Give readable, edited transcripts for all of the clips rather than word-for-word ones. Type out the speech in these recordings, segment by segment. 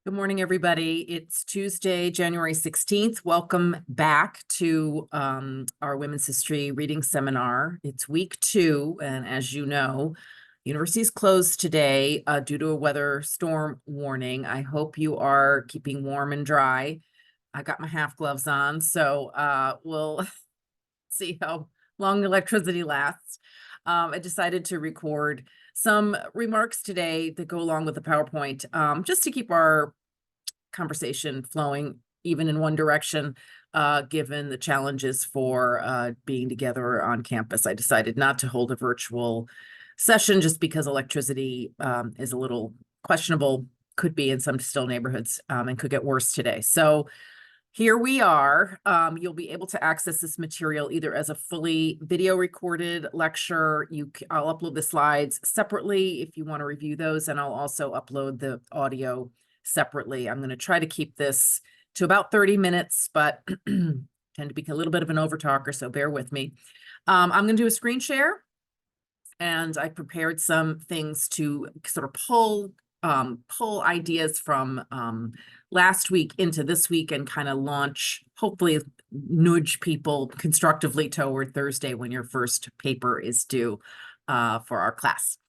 Good morning, everybody. It's Tuesday, January 16th. Welcome back to our Women's History Reading Seminar. It's week 2, and as you know, university is closed today due to a weather storm warning. I hope you are keeping warm and dry. I got my half gloves on, so we'll see how long the electricity lasts. I decided to record some remarks today that go along with the PowerPoint, just to keep our conversation flowing even in one direction, given the challenges for being together on campus. I decided not to hold a virtual session just because electricity is a little questionable, could be in some still neighborhoods, and could get worse today. So here we are. You'll be able to access this material either as a fully video recorded lecture. I'll upload the slides separately if you want to review those, and I'll also upload the audio separately. I'm going to try to keep this to about 30 minutes, but tend to be a little bit of an overtalker, so bear with me. I'm going to do a screen share, and I prepared some things to sort of pull ideas from last week into this week and kind of launch, hopefully nudge people constructively toward Thursday when your first paper is due for our class.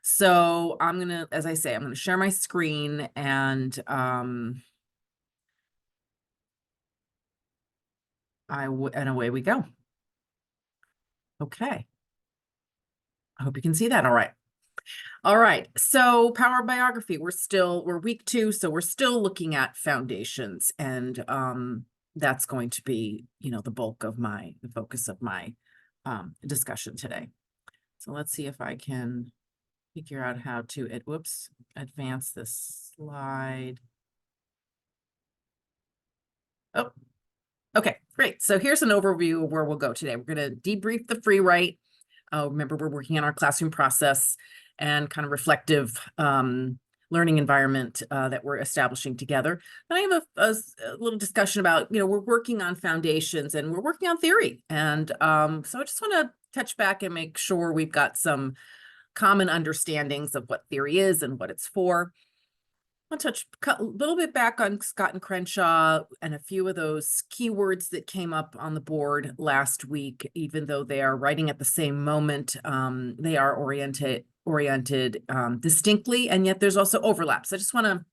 So I'm going to, as I say, I'm going to share my screen and and away we go. Okay. I hope you can see that all right. All right, so power biography, we're week 2, so we're still looking at foundations, and that's going to be, the focus of my discussion today. So let's see if I can figure out how to advance this slide. Oh, okay, great. So here's an overview of where we'll go today. We're going to debrief the free write. Remember, we're working on our classroom process and kind of reflective learning environment that we're establishing together. Then I have a little discussion about, we're working on foundations and we're working on theory. And so I just want to touch back and make sure we've got some common understandings of what theory is and what it's for. I'll touch a little bit back on Scott and Crenshaw and a few of those keywords that came up on the board last week. Even though they are writing at the same moment, they are oriented distinctly, and yet there's also overlaps. I just want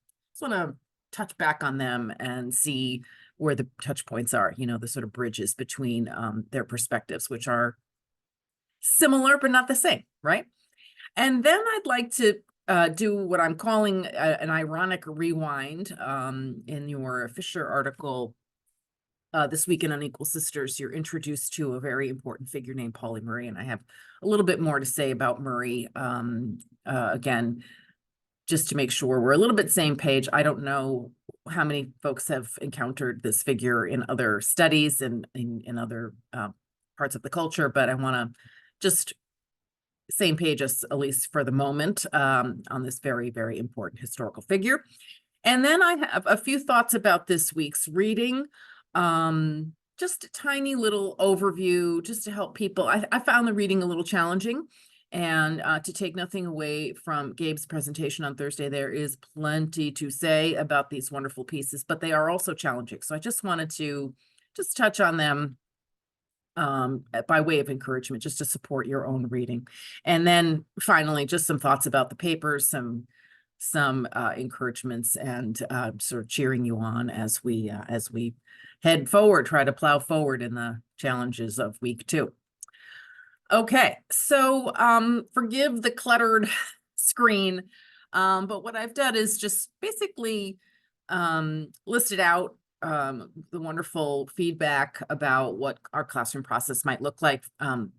to touch back on them and see where the touch points are, the sort of bridges between their perspectives, which are similar but not the same, right? And then I'd like to do what I'm calling an ironic rewind. In your Fisher article this week in Unequal Sisters, you're introduced to a very important figure named Pauli Murray, and I have a little bit more to say about Murray. Again, just to make sure we're a little bit same page. I don't know how many folks have encountered this figure in other studies and in other parts of the culture, but I want to just same page as at least for the moment on this very, very important historical figure. And then I have a few thoughts about this week's reading. Just a tiny little overview just to help people. I found the reading a little challenging, and to take nothing away from Gabe's presentation on Thursday, there is plenty to say about these wonderful pieces, but they are also challenging. So I just wanted to just touch on them by way of encouragement, just to support your own reading. And then finally, just some thoughts about the papers, some encouragements, and sort of cheering you on as we head forward, try to plow forward in the challenges of week 2. Okay, so forgive the cluttered screen, but what I've done is just basically listed out the wonderful feedback about what our classroom process might look like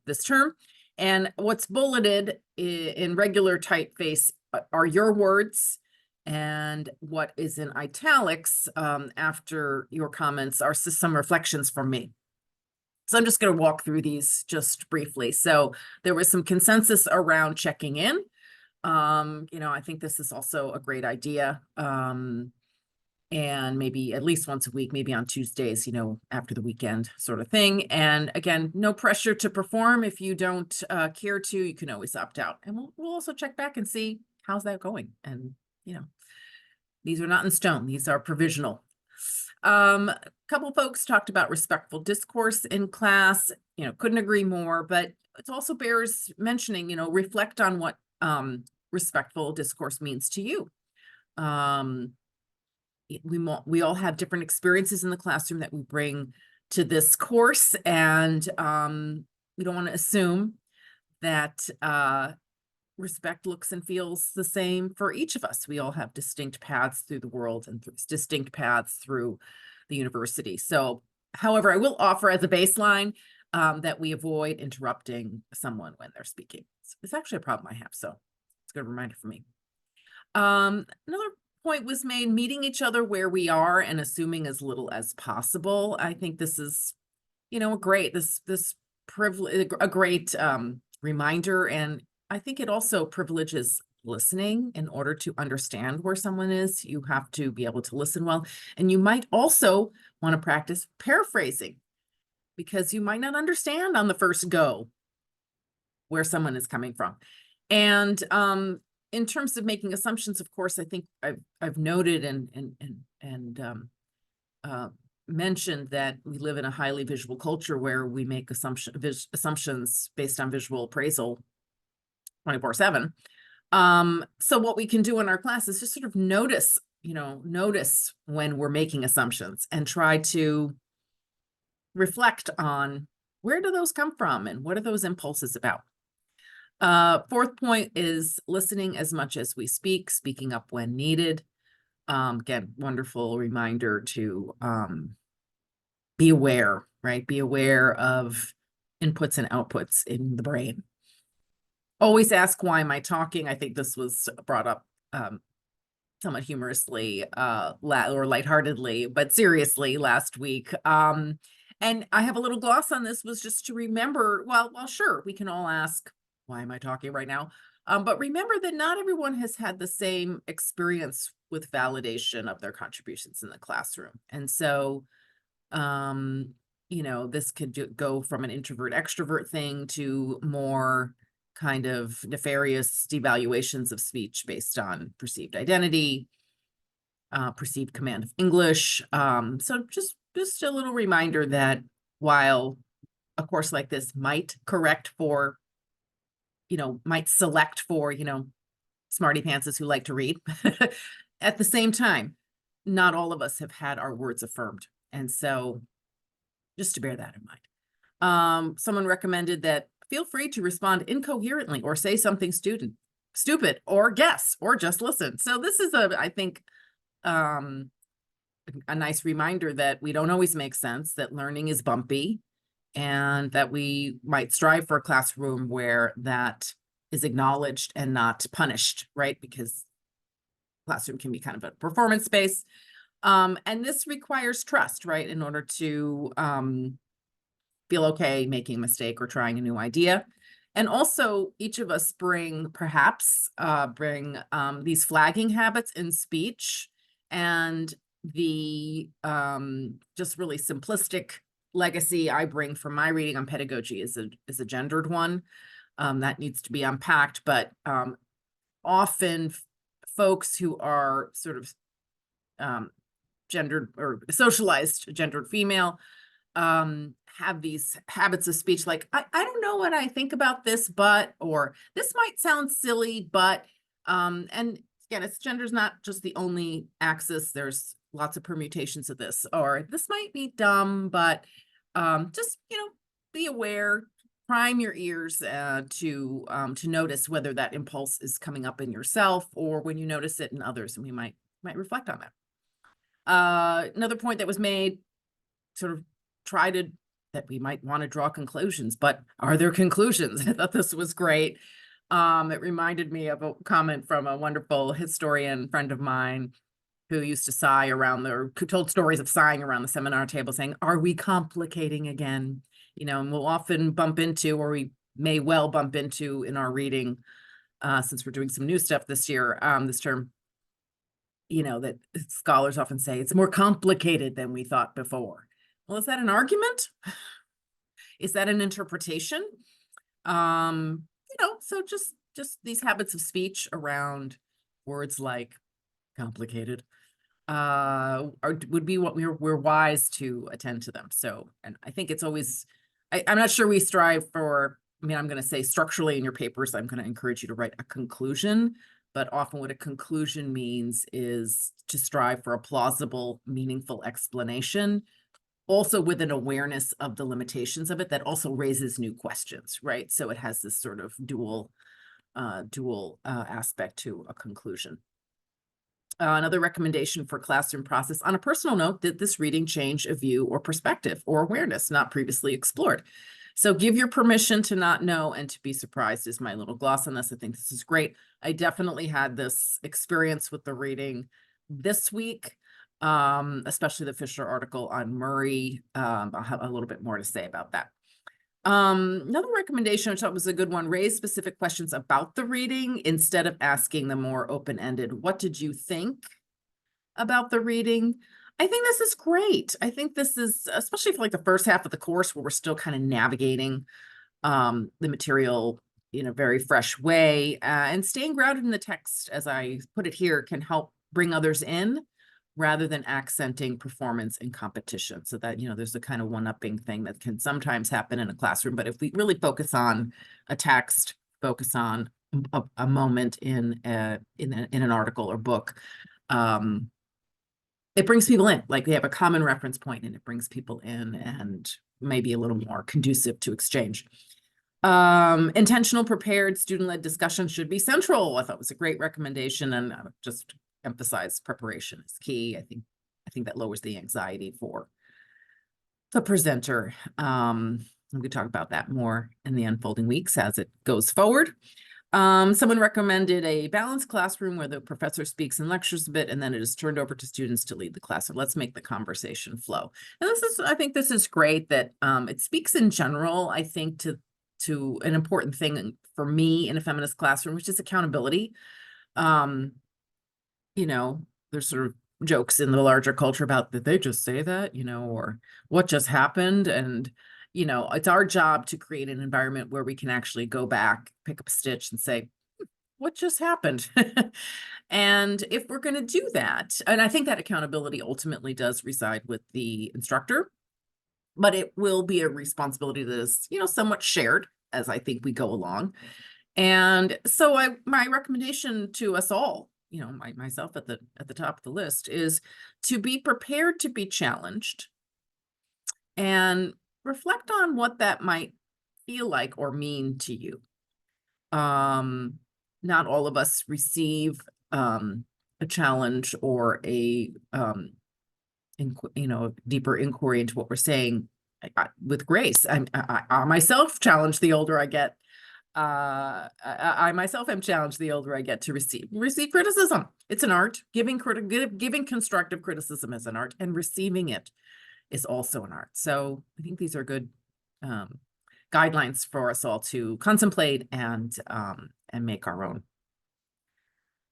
this term. And what's bulleted in regular typeface are your words, and what is in italics after your comments are some reflections from me. So I'm just going to walk through these just briefly. So there was some consensus around checking in. I think this is also a great idea. And maybe at least once a week, maybe on Tuesdays, after the weekend sort of thing. And again, no pressure to perform. If you don't care to, you can always opt out. And we'll also check back and see how's that going. And, These are not in stone. These are provisional. A couple folks talked about respectful discourse in class, couldn't agree more, but it also bears mentioning, reflect on what respectful discourse means to you. We all have different experiences in the classroom that we bring to this course, and we don't want to assume that respect looks and feels the same for each of us. We all have distinct paths through the world and distinct paths through the university. So, however, I will offer as a baseline that we avoid interrupting someone when they're speaking. It's actually a problem I have, so it's a good reminder for me. Another point was made, meeting each other where we are and assuming as little as possible. I think this is, a great privilege, a great reminder, and I think it also privileges listening. In order to understand where someone is, you have to be able to listen well, and you might also want to practice paraphrasing, because you might not understand on the first go where someone is coming from. And in terms of making assumptions, of course, I think I've noted and mentioned that we live in a highly visual culture where we make assumptions based on visual appraisal 24/7. So what we can do in our class is just sort of notice when we're making assumptions and try to reflect on where do those come from and what are those impulses about. Fourth point is listening as much as we speak, speaking up when needed. Again, wonderful reminder to be aware, right? Be aware of inputs and outputs in the brain. Always ask, why am I talking? I think this was brought up somewhat humorously or lightheartedly, but seriously last week. And I have a little gloss on this, was just to remember, well, sure, we can all ask, why am I talking right now? But remember that not everyone has had the same experience with validation of their contributions in the classroom. And so, this could go from an introvert extrovert thing to more kind of nefarious devaluations of speech based on perceived identity, perceived command of English. So just a little reminder that while a course like this might might select for, smarty pantses who like to read, at the same time, not all of us have had our words affirmed. And so just to bear that in mind. Someone recommended that feel free to respond incoherently or say something stupid or guess or just listen. So this is I think, a nice reminder that we don't always make sense, that learning is bumpy, and that we might strive for a classroom where that is acknowledged and not punished, right? Because classroom can be kind of a performance space. And this requires trust, right? In order to feel okay making a mistake or trying a new idea. And also each of us perhaps bring these flagging habits in speech, and the just really simplistic legacy I bring from my reading on pedagogy is a gendered one that needs to be unpacked. But often folks who are sort of gendered or socialized gendered female have these habits of speech like, I don't know what I think about this, but, or this might sound silly, but, and again, gender's not just the only axis. There's lots of permutations of this, or this might be dumb, but just, be aware, prime your ears to notice whether that impulse is coming up in yourself or when you notice it in others, and we might reflect on that. Another point that was made, sort of that we might want to draw conclusions, but are there conclusions? I thought this was great. It reminded me of a comment from a wonderful historian friend of mine who used to sigh who told stories of sighing around the seminar table saying, are we complicating again? And we'll often bump into, or we may well bump into in our reading, since we're doing some new stuff this year, this term, that scholars often say it's more complicated than we thought before. Well, is that an argument? Is that an interpretation? So just these habits of speech around words like complicated, would be what we're wise to attend to them. So, and I think it's always, I'm not sure we strive for, I mean, I'm going to say structurally in your papers, I'm going to encourage you to write a conclusion, but often what a conclusion means is to strive for a plausible, meaningful explanation, also with an awareness of the limitations of it that also raises new questions, right? So it has this sort of dual aspect to a conclusion. Another recommendation for classroom process: on a personal note, did this reading change a view or perspective or awareness not previously explored? So give your permission to not know and to be surprised is my little gloss on this. I think this is great. I definitely had this experience with the reading this week, especially the Fisher article on Murray. I'll have a little bit more to say about that. Another recommendation I thought was a good one: raise specific questions about the reading instead of asking the more open-ended, what did you think about the reading? I think this is great. I think this is, especially for like the first half of the course where we're still kind of navigating the material in a very fresh way, and staying grounded in the text, as I put it here, can help bring others in rather than accenting performance and competition. So that, there's a kind of one-upping thing that can sometimes happen in a classroom. But if we really focus on a text, focus on a moment in an article or book, it brings people in. Like, they have a common reference point and it brings people in and maybe a little more conducive to exchange. Intentional, prepared, student-led discussion should be central. I thought was a great recommendation, and just emphasize preparation is key. I think that lowers the anxiety for the presenter. We could talk about that more in the unfolding weeks as it goes forward. Someone recommended a balanced classroom where the professor speaks and lectures a bit, and then it is turned over to students to lead the class. So let's make the conversation flow. And I think this is great that it speaks in general, I think, to an important thing for me in a feminist classroom, which is accountability. There's sort of jokes in the larger culture about, did they just say that, or what just happened? And, it's our job to create an environment where we can actually go back, pick up a stitch and say, what just happened? And if we're going to do that, and I think that accountability ultimately does reside with the instructor, but it will be a responsibility that is, somewhat shared as I think we go along. And so my recommendation to us all, myself at the top of the list, is to be prepared to be challenged and reflect on what that might feel like or mean to you. Not all of us receive a challenge or a deeper inquiry into what we're saying with grace. I myself challenge the older I get. I myself am challenged the older I get to receive criticism. It's an art. Giving constructive criticism is an art, and receiving it is also an art. So I think these are good guidelines for us all to contemplate and make our own.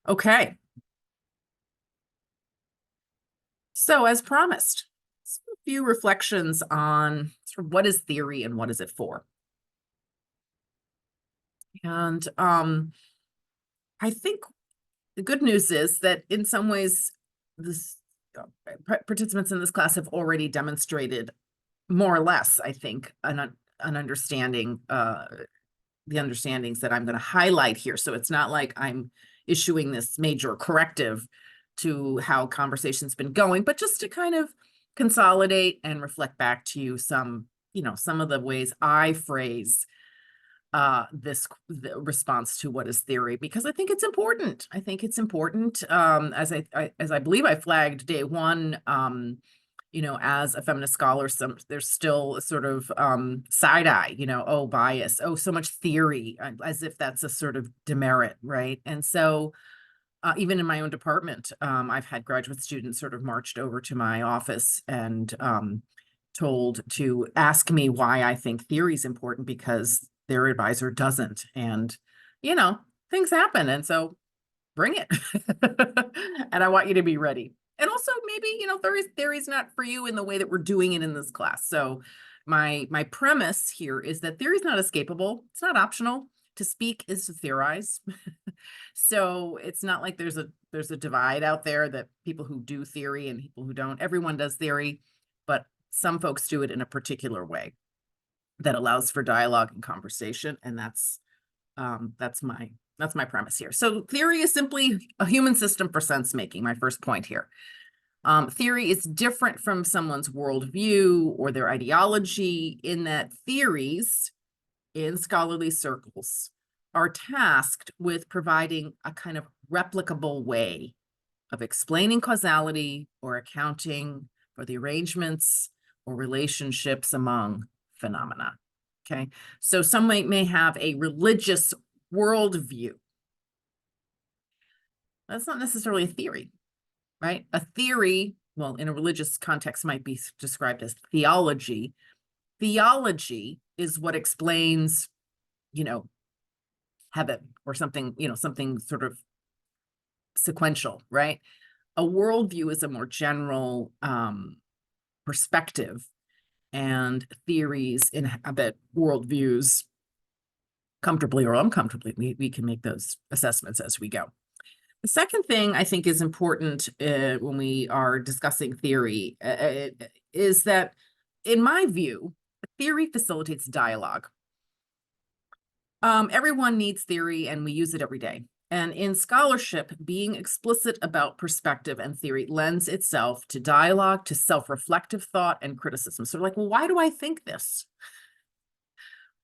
Okay. So, as promised, a few reflections on sort of what is theory and what is it for. And I think the good news is that in some ways, participants in this class have already demonstrated more or less, I think, an understanding, the understandings that I'm going to highlight here. So it's not like I'm issuing this major corrective to how conversation's been going, but just to kind of consolidate and reflect back to you some of the ways I phrase the response to what is theory, because I think it's important. I think it's important, as I believe I flagged day one, as a feminist scholar, there's still a sort of side eye, oh, bias, oh, so much theory, as if that's a sort of demerit, right? And so even in my own department, I've had graduate students sort of marched over to my office and told to ask me why I think theory is important because their advisor doesn't. And, things happen. And so bring it. And I want you to be ready. And also maybe, theory is not for you in the way that we're doing it in this class. So my premise here is that theory is not escapable. It's not optional. to speak is to theorize. So it's not like there's a divide out there that people who do theory and people who don't. Everyone does theory, but some folks do it in a particular way that allows for dialogue and conversation, and that's my premise here. So theory is simply a human system for sense making, my first point here. Theory is different from someone's worldview or their ideology in that theories in scholarly circles are tasked with providing a kind of replicable way of explaining causality or accounting for the arrangements or relationships among phenomena. Okay, so some may have a religious worldview. That's not necessarily a theory, right? A theory, well, in a religious context, might be described as theology. Theology is what explains, heaven or something, something sort of sequential, right? A worldview is a more general perspective, and theories inhabit worldviews comfortably or uncomfortably. We can make those assessments as we go. The second thing I think is important when we are discussing theory is that, in my view, theory facilitates dialogue. Everyone needs theory, and we use it every day. And in scholarship, being explicit about perspective and theory lends itself to dialogue, to self-reflective thought and criticism. So like, well, why do I think this?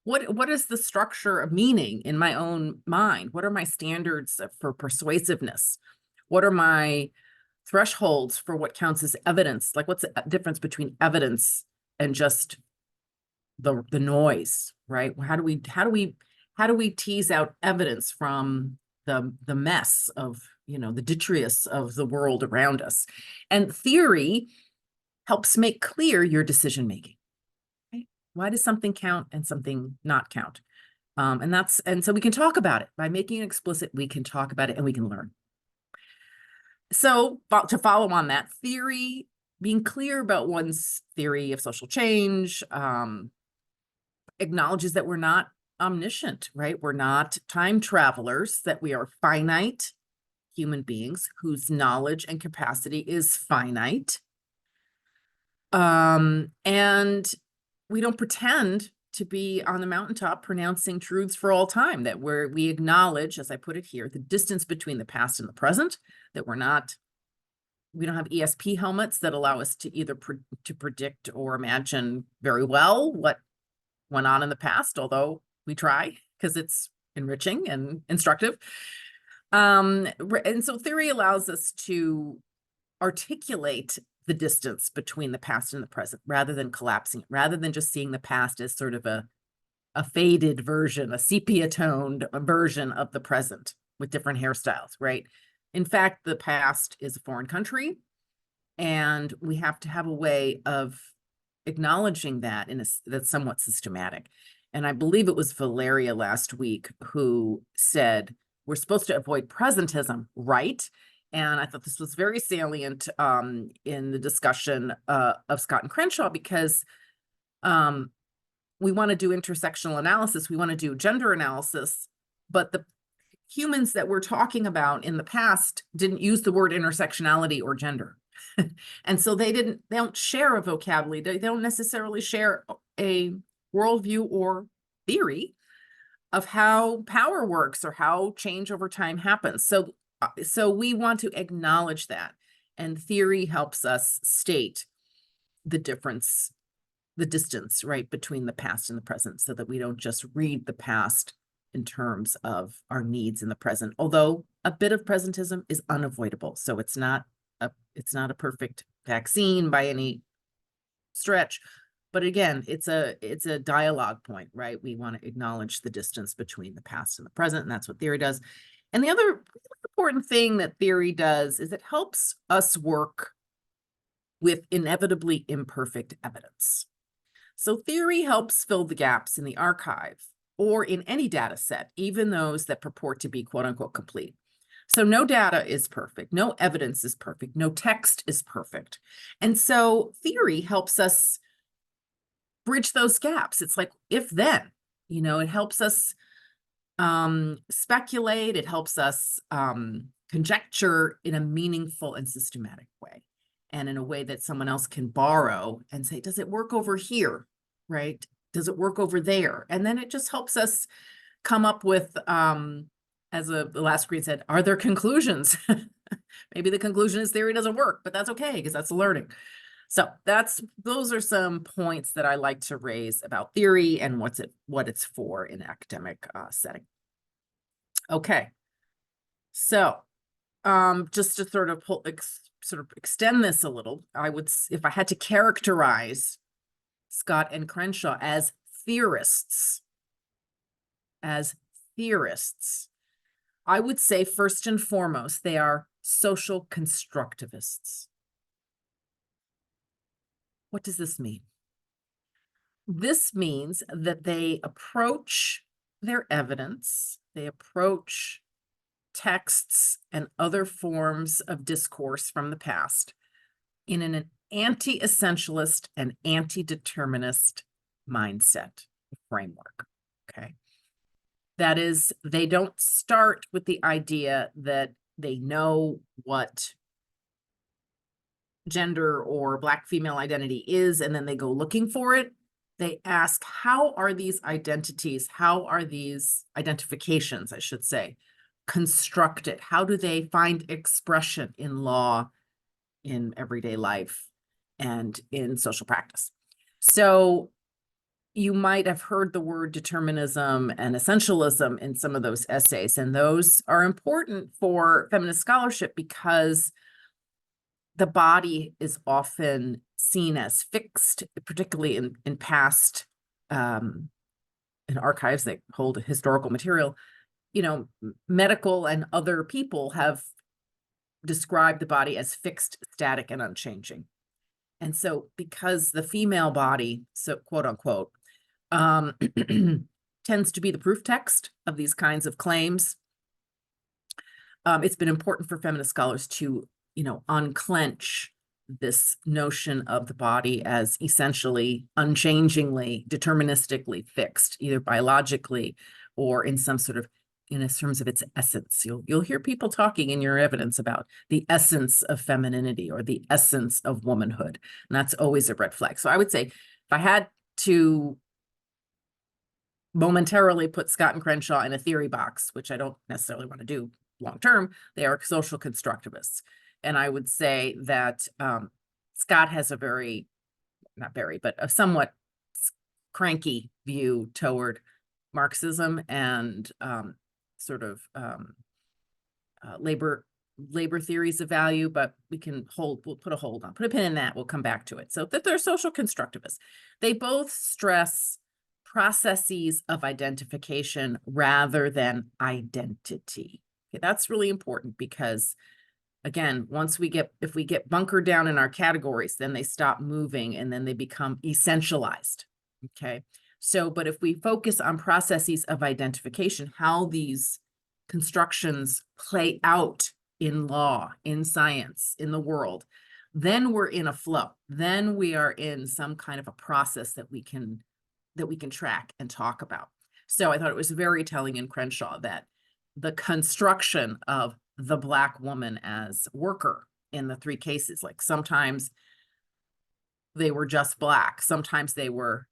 What is the structure of meaning in my own mind? What are my standards for persuasiveness? What are my thresholds for what counts as evidence? Like, what's the difference between evidence and just the noise, right? How do we tease out evidence from the mess of, the detritus of the world around us? And theory helps make clear your decision making. Why does something count and something not count? And so we can talk about it. By making it explicit, we can talk about it and we can learn. So to follow on that, theory, being clear about one's theory of social change, acknowledges that we're not omniscient, right? We're not time travelers, that we are finite human beings whose knowledge and capacity is finite. And we don't pretend to be on the mountaintop pronouncing truths for all time, that we acknowledge, as I put it here, the distance between the past and the present, that we don't have ESP helmets that allow us to either to predict or imagine very well what went on in the past, although we try because it's enriching and instructive. And so theory allows us to articulate the distance between the past and the present, rather than collapsing it, rather than just seeing the past as sort of a faded version, a sepia-toned version of the present with different hairstyles, right? In fact, the past is a foreign country, and we have to have a way of acknowledging that that's somewhat systematic. And I believe it was Valeria last week who said, we're supposed to avoid presentism, right? And I thought this was very salient in the discussion of Scott and Crenshaw, because we want to do intersectional analysis, we want to do gender analysis, but the humans that we're talking about in the past didn't use the word intersectionality or gender. And so they don't share a vocabulary, they don't necessarily share a worldview or theory of how power works or how change over time happens. So we want to acknowledge that, and theory helps us state the difference, the distance, right, between the past and the present, so that we don't just read the past in terms of our needs in the present, although a bit of presentism is unavoidable. So it's not a perfect vaccine by any stretch, but again, it's a dialogue point, right? We want to acknowledge the distance between the past and the present, and that's what theory does. And the other important thing that theory does is it helps us work with inevitably imperfect evidence. So theory helps fill the gaps in the archive or in any data set, even those that purport to be quote unquote complete. So no data is perfect, no evidence is perfect, no text is perfect. And so theory helps us bridge those gaps. It's like if then, it helps us speculate. It helps us conjecture in a meaningful and systematic way, and in a way that someone else can borrow and say, does it work over here? Right? Does it work over there? And then it just helps us come up with, as the last screen said, are there conclusions? Maybe the conclusion is theory doesn't work, but that's okay because that's learning. So those are some points that I like to raise about theory and what it's for in academic setting. Okay, so just to sort of extend this a little, if I had to characterize Scott and Crenshaw as theorists, I would say first and foremost, they are social constructivists. What does this mean? This means that they approach their evidence, they approach texts and other forms of discourse from the past in an anti-essentialist and anti-determinist mindset framework, okay? That is, they don't start with the idea that they know what gender or Black female identity is, and then they go looking for it. They ask, how are these identities, how are these identifications, I should say, constructed? How do they find expression in law, in everyday life, and in social practice? So you might have heard the word determinism and essentialism in some of those essays, and those are important for feminist scholarship because the body is often seen as fixed, particularly in past in archives that hold historical material. You know, medical and other people have described the body as fixed, static, and unchanging. And so because the female body, so quote unquote, tends to be the proof text of these kinds of claims, it's been important for feminist scholars to, unclench this notion of the body as essentially, unchangingly, deterministically fixed, either biologically or in some sort of, in terms of its essence. You'll hear people talking in your evidence about the essence of femininity or the essence of womanhood, and that's always a red flag. So I would say, if I had to momentarily put Scott and Crenshaw in a theory box, which I don't necessarily want to do long term, they are social constructivists. And I would say that Scott has but a somewhat cranky view toward Marxism and labor theories of value, but we'll put a pin in that. We'll come back to it. So that they're social constructivists. They both stress processes of identification rather than identity. Okay, that's really important because, again, if we get bunkered down in our categories, then they stop moving and then they become essentialized. Okay. So, but if we focus on processes of identification, how these constructions play out in law, in science, in the world, then we're in a flow. Then we are in some kind of a process that we can track and talk about. So I thought it was very telling in Crenshaw that the construction of the Black woman as worker in the three cases, like sometimes they were just Black, sometimes they were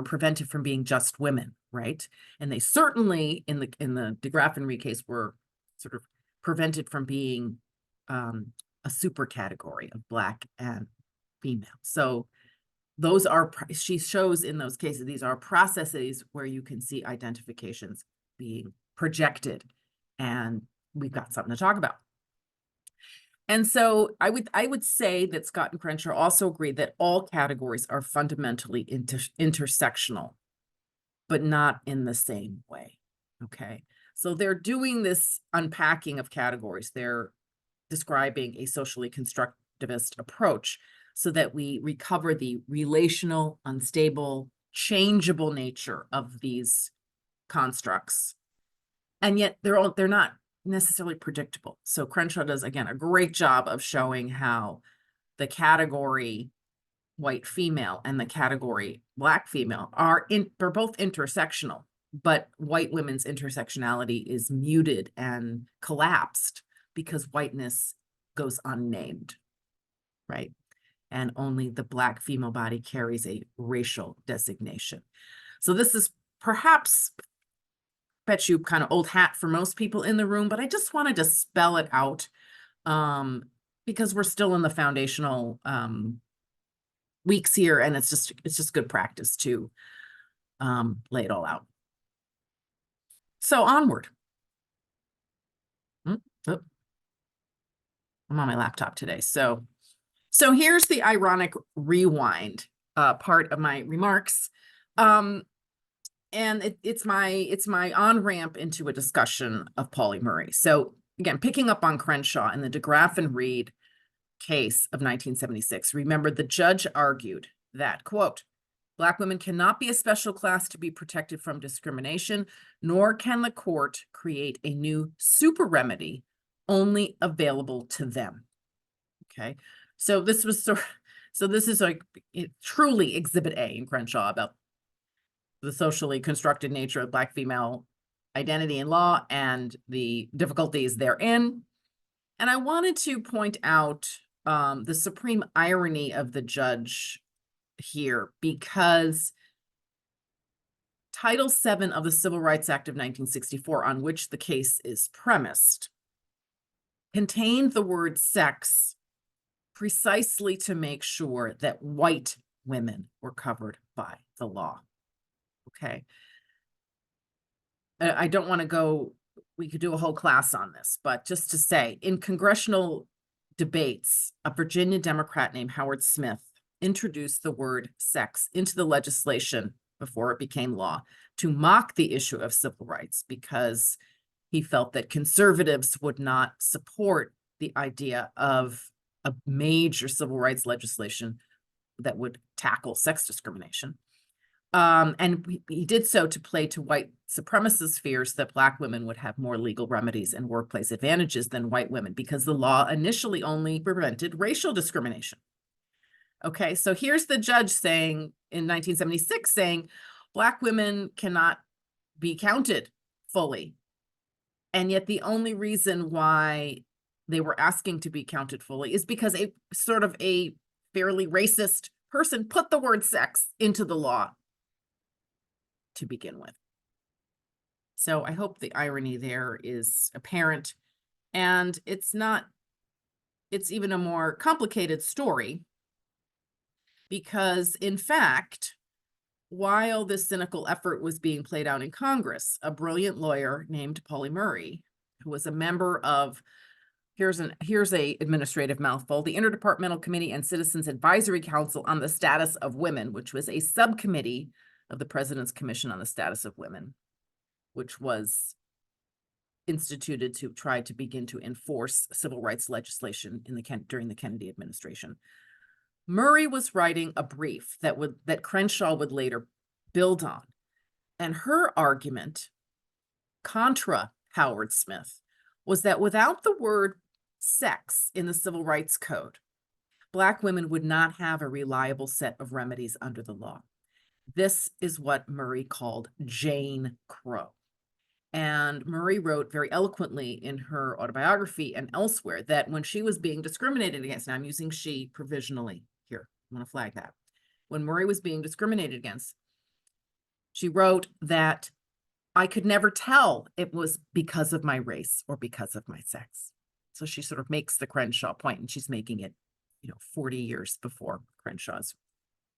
prevented from being just women, right? And they certainly in the de Graaf and Reed case were sort of prevented from being a super category of Black and female. So those are, she shows in those cases, these are processes where you can see identifications being projected, and we've got something to talk about. And so I would say that Scott and Crenshaw also agree that all categories are fundamentally intersectional, but not in the same way. Okay, so they're doing this unpacking of categories. They're describing a socially constructivist approach so that we recover the relational, unstable, changeable nature of these constructs. And yet they're not necessarily predictable. So Crenshaw does, again, a great job of showing how the category white female and the category Black female are both intersectional, but white women's intersectionality is muted and collapsed because whiteness goes unnamed, right? And only the Black female body carries a racial designation. So this is perhaps, bet you, kind of old hat for most people in the room, but I just wanted to spell it out because we're still in the foundational weeks here, and it's just good practice to lay it all out. So onward. Oh, I'm on my laptop today. So here's the ironic rewind part of my remarks. And it's my on-ramp into a discussion of Pauli Murray. So again, picking up on Crenshaw and the DeGraff and Reed case of 1976, remember the judge argued that, quote, Black women cannot be a special class to be protected from discrimination, nor can the court create a new super remedy only available to them. Okay, so this is like truly Exhibit A in Crenshaw about the socially constructed nature of Black female identity in law and the difficulties therein. And I wanted to point out the supreme irony of the judge here, because Title VII of the Civil Rights Act of 1964, on which the case is premised, contained the word sex precisely to make sure that white women were covered by the law. Okay. I don't want to go, we could do a whole class on this, but just to say, in congressional debates, a Virginia Democrat named Howard Smith introduced the word sex into the legislation before it became law to mock the issue of civil rights, because he felt that conservatives would not support the idea of a major civil rights legislation that would tackle sex discrimination. And he did so to play to white supremacist fears that Black women would have more legal remedies and workplace advantages than white women, because the law initially only prevented racial discrimination. Okay, so here's the judge saying in 1976, saying Black women cannot be counted fully. And yet the only reason why they were asking to be counted fully is because a sort of a fairly racist person put the word sex into the law to begin with. So I hope the irony there is apparent. And it's even a more complicated story, because in fact, while this cynical effort was being played out in Congress, a brilliant lawyer named Pauli Murray, who was a member of, here's a administrative mouthful, the Interdepartmental Committee and Citizens Advisory Council on the Status of Women, which was a subcommittee of the President's Commission on the Status of Women, which was instituted to try to begin to enforce civil rights legislation during the Kennedy administration. Murray was writing a brief that Crenshaw would later build on. And her argument, contra Howard Smith, was that without the word sex in the Civil Rights Code, Black women would not have a reliable set of remedies under the law. This is what Murray called Jane Crow. And Murray wrote very eloquently in her autobiography and elsewhere that when she was being discriminated against, and I'm using she provisionally here, I'm going to flag that. When Murray was being discriminated against, she wrote that I could never tell it was because of my race or because of my sex. So she sort of makes the Crenshaw point, and she's making it, 40 years before Crenshaw's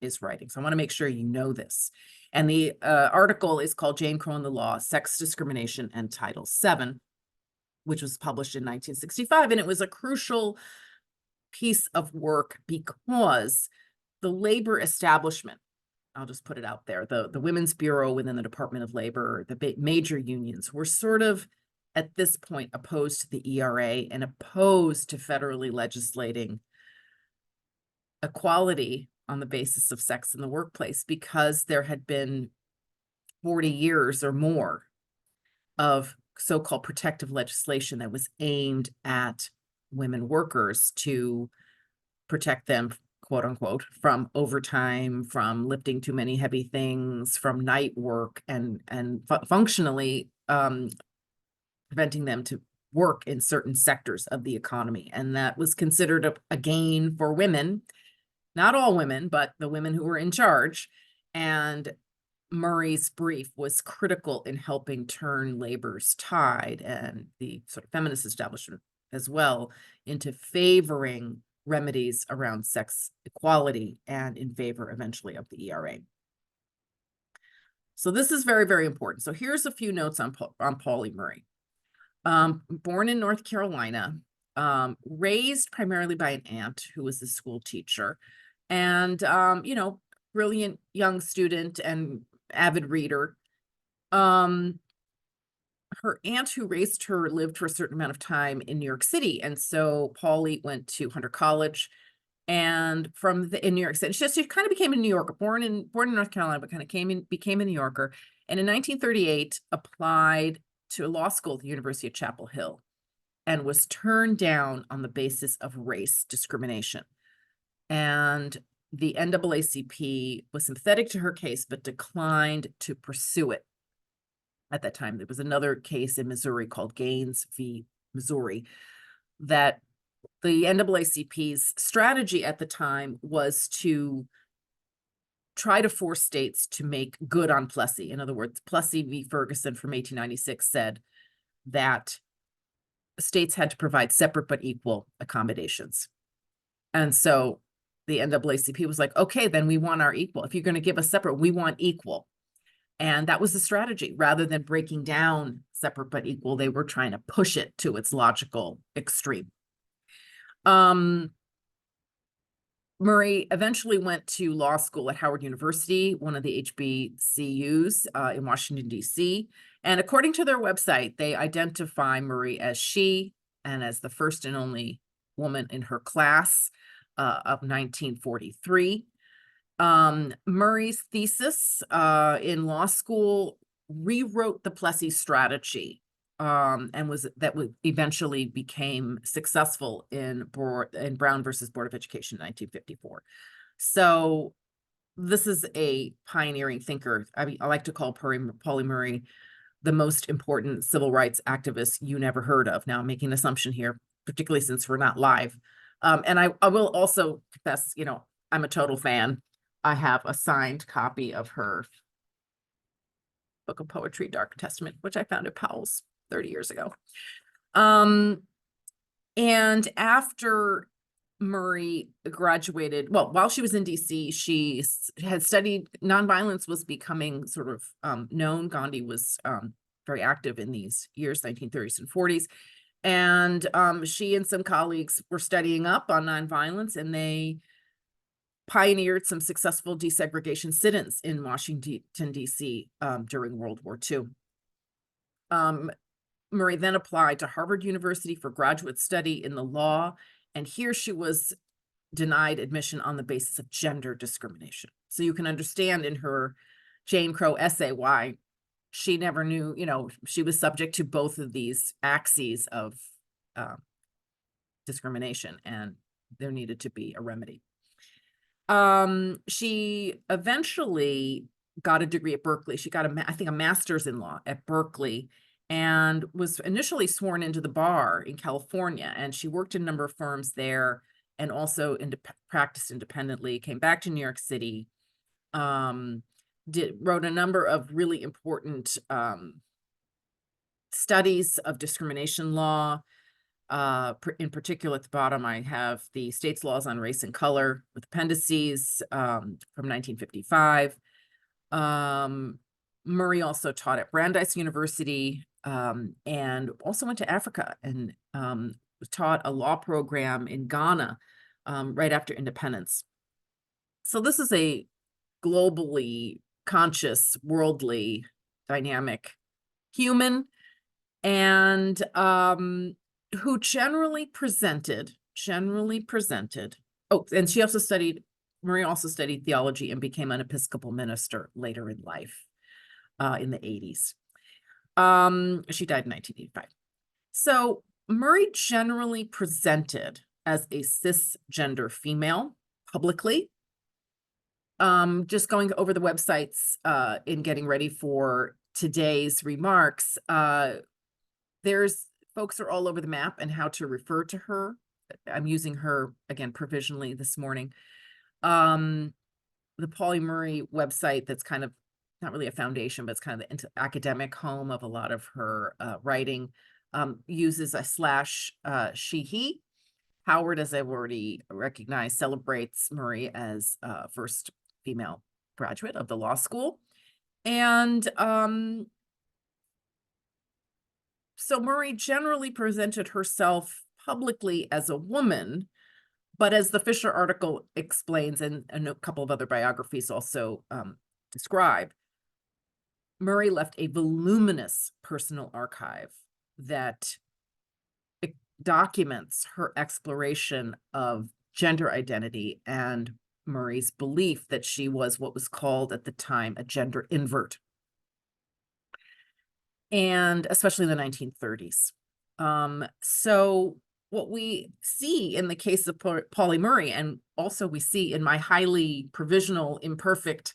is writing. So I want to make sure you know this. And the article is called Jane Crow and the Law, Sex Discrimination and Title VII, which was published in 1965. And it was a crucial piece of work because the labor establishment, I'll just put it out there, the Women's Bureau within the Department of Labor, the major unions were sort of at this point opposed to the ERA and opposed to federally legislating equality on the basis of sex in the workplace, because there had been 40 years or more of so-called protective legislation that was aimed at women workers to protect them, quote unquote, from overtime, from lifting too many heavy things, from night work, and functionally preventing them to work in certain sectors of the economy. And that was considered a gain for women, not all women, but the women who were in charge. And Murray's brief was critical in helping turn labor's tide and the sort of feminist establishment as well into favoring remedies around sex equality and in favor eventually of the ERA. So this is very, very important. So here's a few notes on Pauli Murray. Born in North Carolina, raised primarily by an aunt who was a school teacher, and brilliant young student and avid reader. Her aunt who raised her lived for a certain amount of time in New York City, and so Pauli went to Hunter College, and in New York City, she kind of became a New Yorker, born in North Carolina, but kind of became a New Yorker, and in 1938 applied to law school at the University of Chapel Hill, and was turned down on the basis of race discrimination. And the NAACP was sympathetic to her case, but declined to pursue it. At that time, there was another case in Missouri called Gaines v. Missouri, that the NAACP's strategy at the time was to try to force states to make good on Plessy. In other words, Plessy v. Ferguson from 1896 said that states had to provide separate but equal accommodations. And so the NAACP was like, okay, then we want our equal. If you're going to give us separate, we want equal. And that was the strategy. Rather than breaking down separate but equal, they were trying to push it to its logical extreme. Murray eventually went to law school at Howard University, one of the HBCUs in Washington, D.C. And according to their website, they identify Murray as she and as the first and only woman in her class of 1943. Murray's thesis in law school rewrote the Plessy strategy, and that eventually became successful in Brown versus Board of Education in 1954. So this is a pioneering thinker. I mean, I like to call Pauli Murray the most important civil rights activist you never heard of. Now I'm making an assumption here, particularly since we're not live. And I will also confess, I'm a total fan. I have a signed copy of her book of poetry, Dark Testament, which I found at Powell's 30 years ago. And after Murray graduated, well, while she was in DC, she had studied nonviolence, was becoming sort of known. Gandhi was very active in these years, 1930s and 40s. And she and some colleagues were studying up on nonviolence, and they pioneered some successful desegregation sit-ins in Washington, D.C. During World War II. Murray then applied to Harvard University for graduate study in the law, and here she was denied admission on the basis of gender discrimination. So you can understand in her Jane Crow essay why she never knew, she was subject to both of these axes of discrimination, and there needed to be a remedy. She eventually got a degree at Berkeley. She got I think a master's in law at Berkeley, and was initially sworn into the bar in California. And she worked in a number of firms there, and also practiced independently, came back to New York City, wrote a number of really important studies of discrimination law. In particular, at the bottom, I have the state's laws on race and color with appendices from 1955. Murray also taught at Brandeis University and also went to Africa and taught a law program in Ghana right after independence. So this is a globally conscious, worldly, dynamic human, and who generally presented, oh, and Murray also studied theology and became an Episcopal minister later in life, in the 80s. She died in 1985. So Murray generally presented as a cisgender female, publicly. Just going over the websites in getting ready for today's remarks, there's folks are all over the map and how to refer to her. I'm using her again provisionally this morning. The Pauli Murray website, that's kind of not really a foundation, but it's kind of the academic home of a lot of her writing, uses a slash she, he. Howard, as I've already recognized, celebrates Murray as first female graduate of the law school. And so Murray generally presented herself publicly as a woman, but as the Fisher article explains, and a couple of other biographies also describe, Murray left a voluminous personal archive that documents her exploration of gender identity and Murray's belief that she was what was called at the time a gender invert, and especially in the 1930s. So what we see in the case of Pauli Murray, and also we see in my highly provisional, imperfect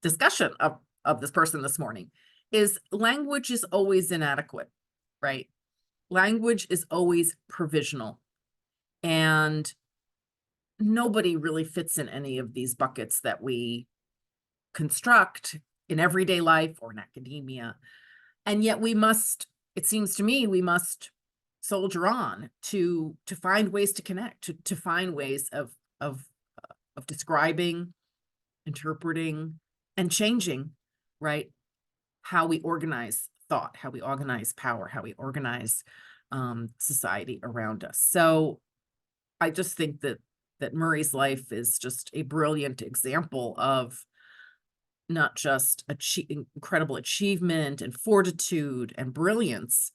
discussion of this person this morning, is language is always inadequate, right? Language is always provisional, and nobody really fits in any of these buckets that we construct in everyday life or in academia. And yet we must, it seems to me, we must soldier on to find ways to connect, to find ways of describing, interpreting, and changing, right? How we organize thought, how we organize power, how we organize society around us. So I just think that Murray's life is just a brilliant example of not just incredible achievement and fortitude and brilliance,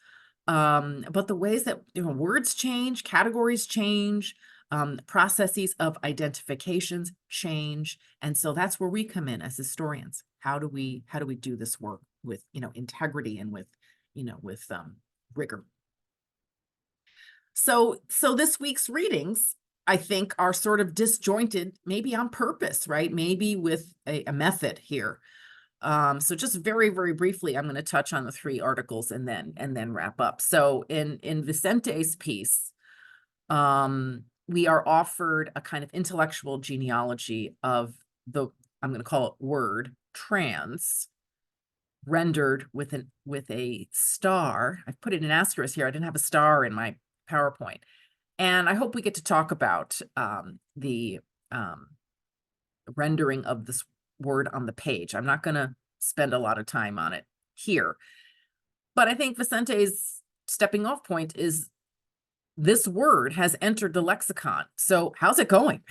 but the ways that words change, categories change, processes of identifications change. And so that's where we come in as historians. How do we do this work with integrity and with rigor? So this week's readings, I think, are sort of disjointed, maybe on purpose, right? Maybe with a method here. So just very, very briefly, I'm going to touch on the three articles and then wrap up. So in Vicente's piece, we are offered a kind of intellectual genealogy of the, I'm going to call it word, trans, rendered with a star. I've put it in asterisk here. I didn't have a star in my PowerPoint. And I hope we get to talk about the rendering of this word on the page. I'm not going to spend a lot of time on it here. But I think Vicente's stepping off point is this word has entered the lexicon. So how's it going?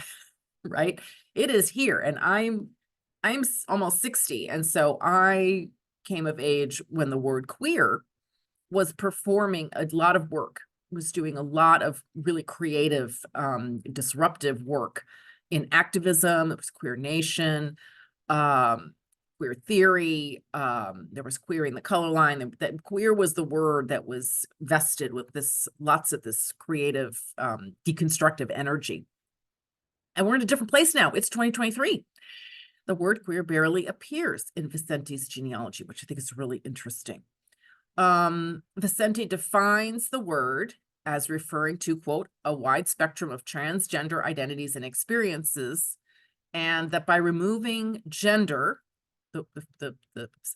Right? It is here. And I'm almost 60. And so I came of age when the word queer was performing a lot of work, was doing a lot of really creative, disruptive work in activism. It was Queer Nation, queer theory. There was queering the color line. That queer was the word that was vested with lots of this creative, deconstructive energy. And we're in a different place now. It's 2023. The word queer barely appears in Vicente's genealogy, which I think is really interesting. Vicente defines the word as referring to, quote, a wide spectrum of transgender identities and experiences, and that by removing gender, the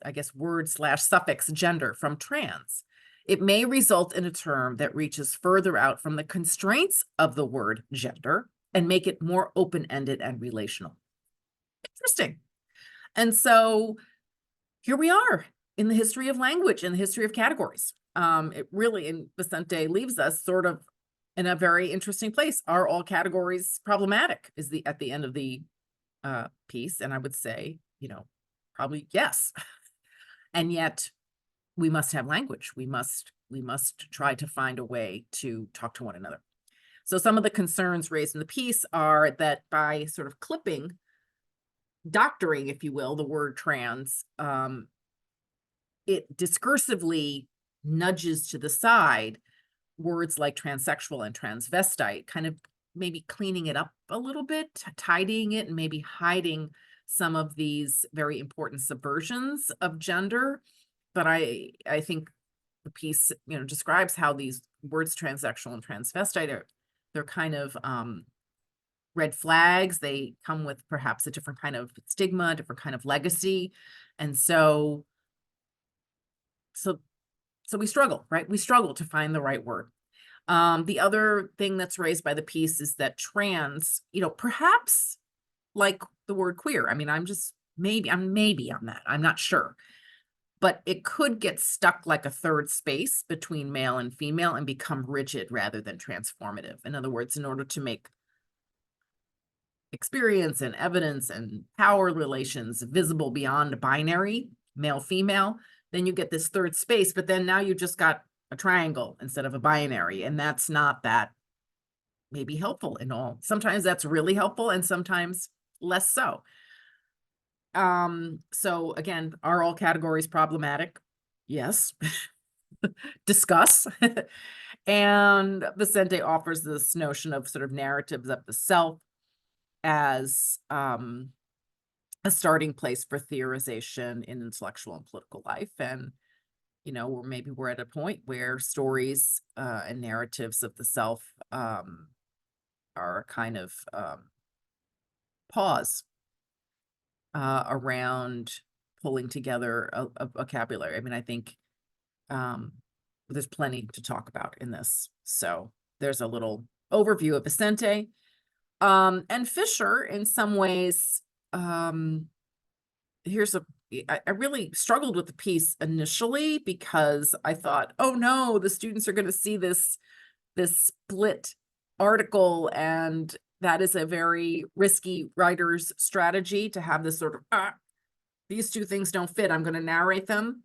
I guess word / suffix gender from trans, it may result in a term that reaches further out from the constraints of the word gender and make it more open-ended and relational. Interesting. And so here we are in the history of language, in the history of categories. It really, and Vicente leaves us sort of in a very interesting place. Are all categories problematic? Is at the end of the piece, and I would say, probably yes. And yet, we must have language. We must try to find a way to talk to one another. So some of the concerns raised in the piece are that by sort of doctoring, if you will, the word trans, it discursively nudges to the side words like transsexual and transvestite, kind of maybe cleaning it up a little bit, tidying it, and maybe hiding some of these very important subversions of gender. But I think the piece, describes how these words transsexual and transvestite they're kind of red flags. They come with perhaps a different kind of stigma, different kind of legacy. And so we struggle, right? We struggle to find the right word. The other thing that's raised by the piece is that trans, perhaps like the word queer. I mean, I'm maybe on that. I'm not sure. But it could get stuck like a third space between male and female and become rigid rather than transformative. In other words, in order to make experience and evidence and power relations visible beyond binary, male, female, then you get this third space, but then now you just got a triangle instead of a binary. And that's not that maybe helpful in all. Sometimes that's really helpful and sometimes less so. So again, are all categories problematic? Yes. Discuss. And Vicente offers this notion of sort of narratives of the self as a starting place for theorization in intellectual and political life. And, or maybe we're at a point where stories and narratives of the self are kind of pause around pulling together a vocabulary. I mean, I think there's plenty to talk about in this. So there's a little overview of Vicente. And Fisher, in some ways, I really struggled with the piece initially because I thought, oh no, the students are going to see this split article, and that is a very risky writer's strategy to have this sort of, these two things don't fit, I'm going to narrate them.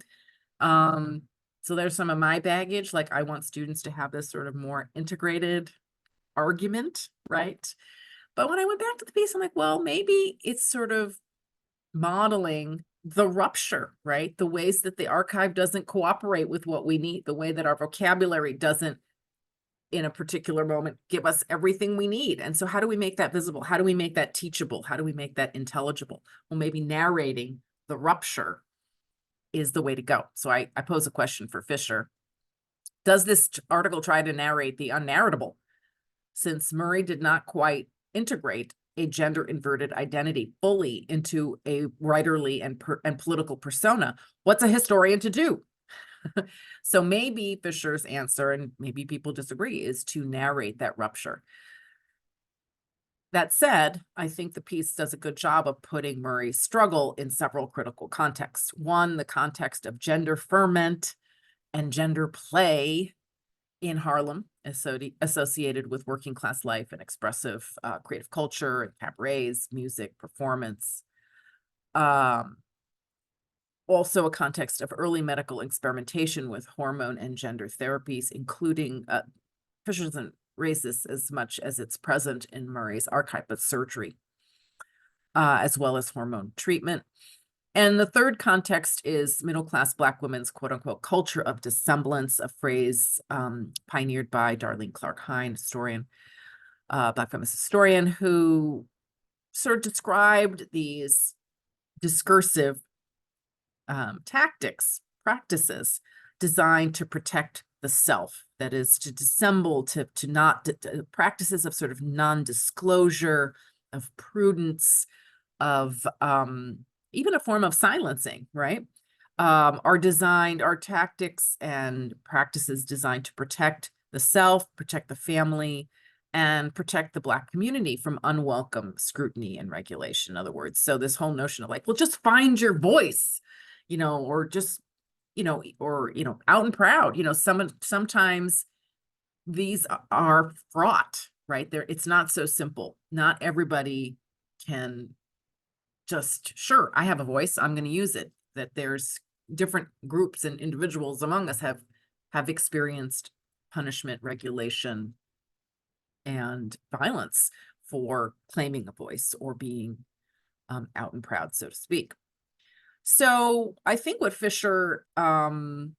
So there's some of my baggage. Like, I want students to have this sort of more integrated argument, right? But when I went back to the piece, I'm like, well, maybe it's sort of modeling the rupture, right? The ways that the archive doesn't cooperate with what we need, the way that our vocabulary doesn't, in a particular moment, give us everything we need. And so how do we make that visible? How do we make that teachable? How do we make that intelligible? Well, maybe narrating the rupture is the way to go. So I pose a question for Fisher. Does this article try to narrate the unnarratable? Since Murray did not quite integrate a gender-inverted identity fully into a writerly and political persona, what's a historian to do? So maybe Fisher's answer, and maybe people disagree, is to narrate that rupture. That said, I think the piece does a good job of putting Murray's struggle in several critical contexts. One, the context of gender ferment and gender play in Harlem, associated with working class life and expressive creative culture and cabarets, music, performance. Also a context of early medical experimentation with hormone and gender therapies, including, Fisher doesn't raise this as much as it's present in Murray's archive, but surgery, as well as hormone treatment. And the third context is middle-class Black women's quote-unquote culture of dissemblance, a phrase pioneered by Darlene Clark Hine, historian, Black feminist historian, who sort of described these discursive tactics, practices designed to protect the self, that is, to dissemble, to not, practices of sort of non-disclosure, of prudence, of even a form of silencing, right? Our tactics and practices designed to protect the self, protect the family, and protect the Black community from unwelcome scrutiny and regulation, in other words. So this whole notion of like, well, just find your voice, or just, out and proud, sometimes these are fraught, right? It's not so simple. Not everybody can just, sure, I have a voice, I'm going to use it. That there's different groups and individuals among us have experienced punishment, regulation, and violence for claiming a voice or being out and proud, so to speak. So I think what Fisher helps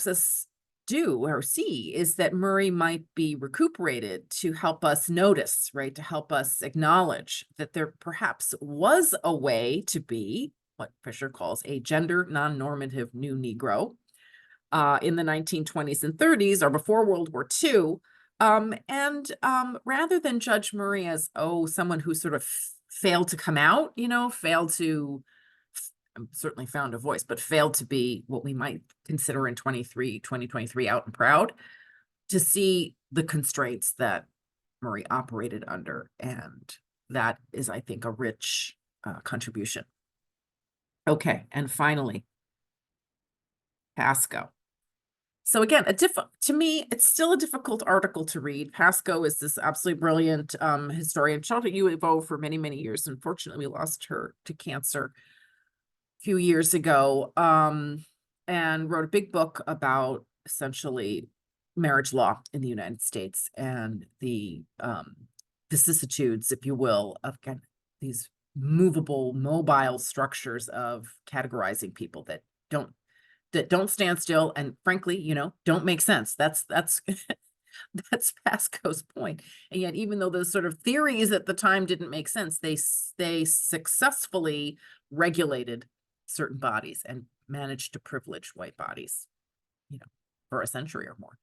us do or see is that Murray might be recuperated to help us notice, right? To help us acknowledge that there perhaps was a way to be what Fisher calls a gender non-normative new Negro in the 1920s and 30s or before World War II. Rather than judge Murray as, oh, someone who sort of failed to come out, failed to certainly found a voice, but failed to be what we might consider in 2023 out and proud, to see the constraints that Murray operated under. And that is, I think, a rich contribution. Okay, and finally, Pascoe. So again, to me, it's still a difficult article to read. Pascoe is this absolutely brilliant historian. She taught at UofO for many, many years. Unfortunately, we lost her to cancer a few years ago, and wrote a big book about essentially marriage law in the United States and the vicissitudes, if you will, of these movable, mobile structures of categorizing people that don't stand still and frankly, don't make sense. That's that's Pascoe's point. And yet, even though those sort of theories at the time didn't make sense, they successfully regulated certain bodies and managed to privilege white bodies, for a century or more.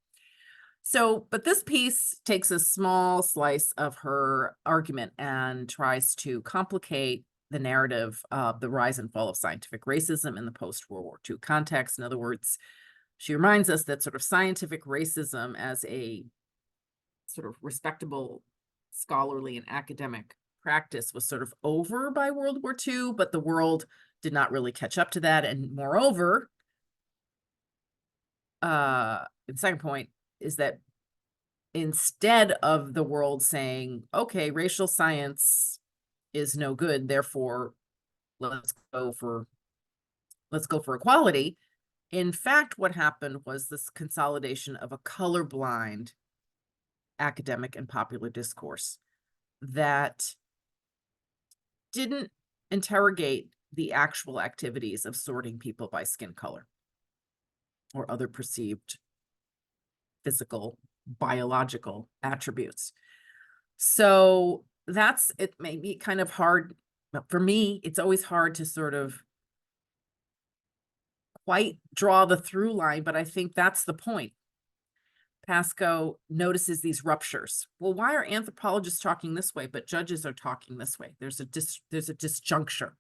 So, but this piece takes a small slice of her argument and tries to complicate the narrative of the rise and fall of scientific racism in the post-World War II context. In other words, she reminds us that sort of scientific racism as a sort of respectable scholarly and academic practice was sort of over by World War II, but the world did not really catch up to that. And moreover, the second point is that instead of the world saying, okay, racial science is no good, therefore let's go for equality. In fact, what happened was this consolidation of a colorblind academic and popular discourse that didn't interrogate the actual activities of sorting people by skin color or other perceived physical, biological attributes. So it may be kind of hard, but for me, it's always hard to sort of quite draw the through line, but I think that's the point. Pascoe notices these ruptures. Well, why are anthropologists talking this way, but judges are talking this way? There's a disjuncture.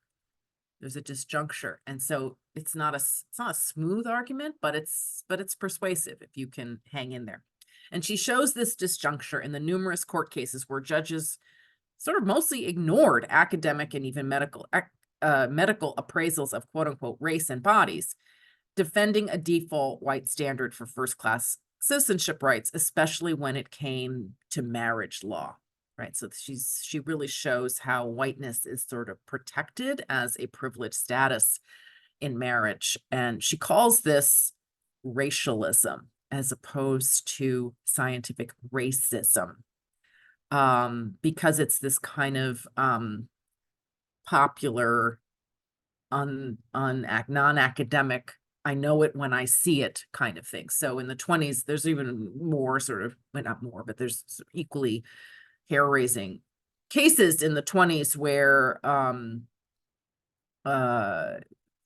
There's a disjuncture. And so it's not a smooth argument, but it's persuasive if you can hang in there. And she shows this disjuncture in the numerous court cases where judges sort of mostly ignored academic and even medical appraisals of quote unquote race and bodies, defending a default white standard for first-class citizenship rights, especially when it came to marriage law, right? So she really shows how whiteness is sort of protected as a privileged status in marriage. And she calls this racialism as opposed to scientific racism, because it's this kind of popular, non-academic, I know it when I see it kind of thing. So in the 20s, there's even more sort of, well, not more, but there's equally hair-raising cases in the 20s where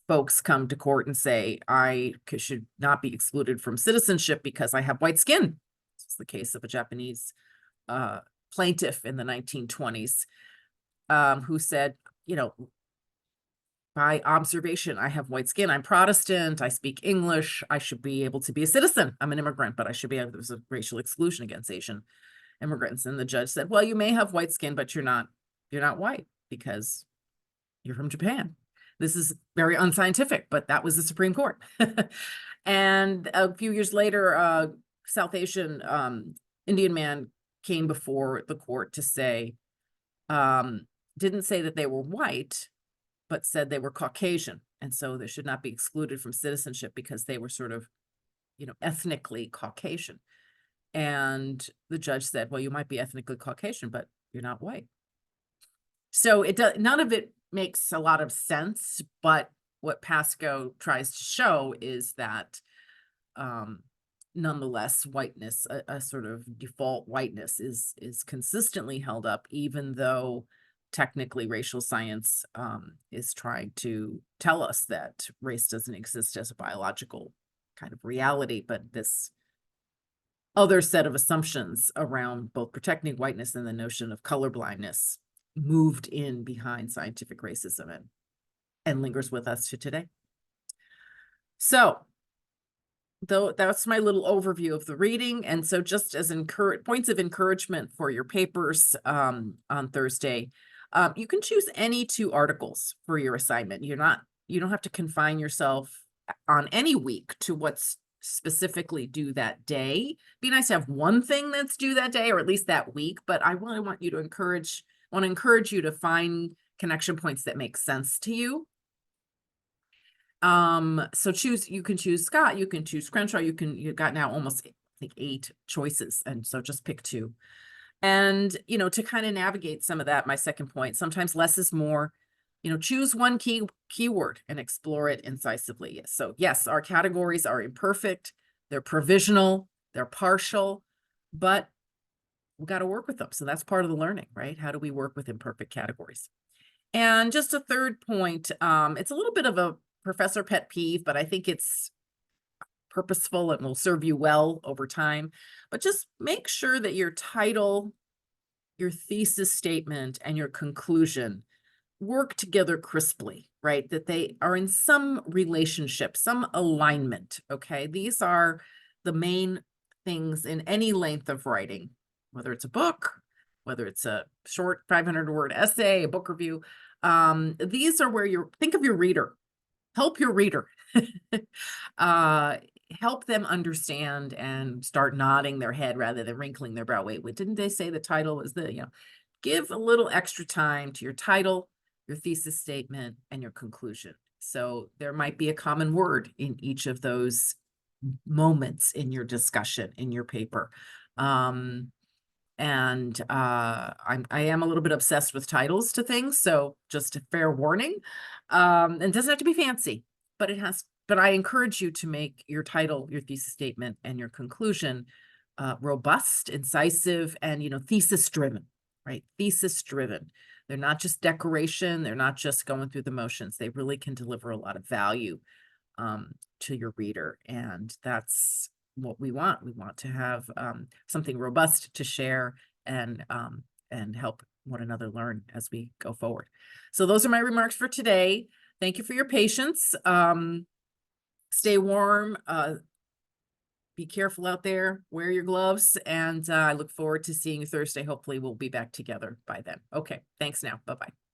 folks come to court and say, I should not be excluded from citizenship because I have white skin. It's the case of a Japanese plaintiff in the 1920s who said, by observation, I have white skin. I'm Protestant. I speak English. I should be able to be a citizen. I'm an immigrant, but I should be able, there's a racial exclusion against Asian immigrants. And the judge said, well, you may have white skin, but you're not white because you're from Japan. This is very unscientific, but that was the Supreme Court. And a few years later, South Asian Indian man came before the court to say, didn't say that they were white, but said they were Caucasian. And so they should not be excluded from citizenship because they were sort of, ethnically Caucasian. And the judge said, well, you might be ethnically Caucasian, but you're not white. So none of it makes a lot of sense, but what Pascoe tries to show is that nonetheless, whiteness, a sort of default whiteness is consistently held up, even though technically racial science is trying to tell us that race doesn't exist as a biological kind of reality, but this other set of assumptions around both protecting whiteness and the notion of colorblindness moved in behind scientific racism and lingers with us to today. So though that's my little overview of the reading. And so just as points of encouragement for your papers on Thursday, you can choose any 2 articles for your assignment. You don't have to confine yourself on any week to what's specifically due that day. Be nice to have one thing that's due that day or at least that week, but I really want to encourage you to find connection points that make sense to you. So you can choose Scott, you can choose Crenshaw, you've got now almost, I think, 8 choices. And so just pick 2. And, to kind of navigate some of that, my second point, sometimes less is more, choose one keyword and explore it incisively. So yes, our categories are imperfect, they're provisional, they're partial, but we've got to work with them. So that's part of the learning, right? How do we work with imperfect categories? And just a third point, it's a little bit of a professor pet peeve, but I think it's purposeful and will serve you well over time. But just make sure that your title, your thesis statement, and your conclusion work together crisply, right? That they are in some relationship, some alignment, okay? These are the main things in any length of writing, whether it's a book, whether it's a short 500-word essay, a book review. These are where think of your reader. Help your reader. Help them understand and start nodding their head rather than wrinkling their brow. Wait, didn't they say the title was give a little extra time to your title, your thesis statement, and your conclusion. So there might be a common word in each of those moments in your discussion, in your paper. I am a little bit obsessed with titles to things, so just a fair warning. It doesn't have to be fancy, but I encourage you to make your title, your thesis statement, and your conclusion robust, incisive, and thesis driven, right? Thesis driven. They're not just decoration, they're not just going through the motions. They really can deliver a lot of value to your reader, and that's what we want. We want to have something robust to share and help one another learn as we go forward. So those are my remarks for today. Thank you for your patience. Stay warm. Be careful out there. Wear your gloves. And I look forward to seeing you Thursday. Hopefully we'll be back together by then. Okay. Thanks now. Bye-bye.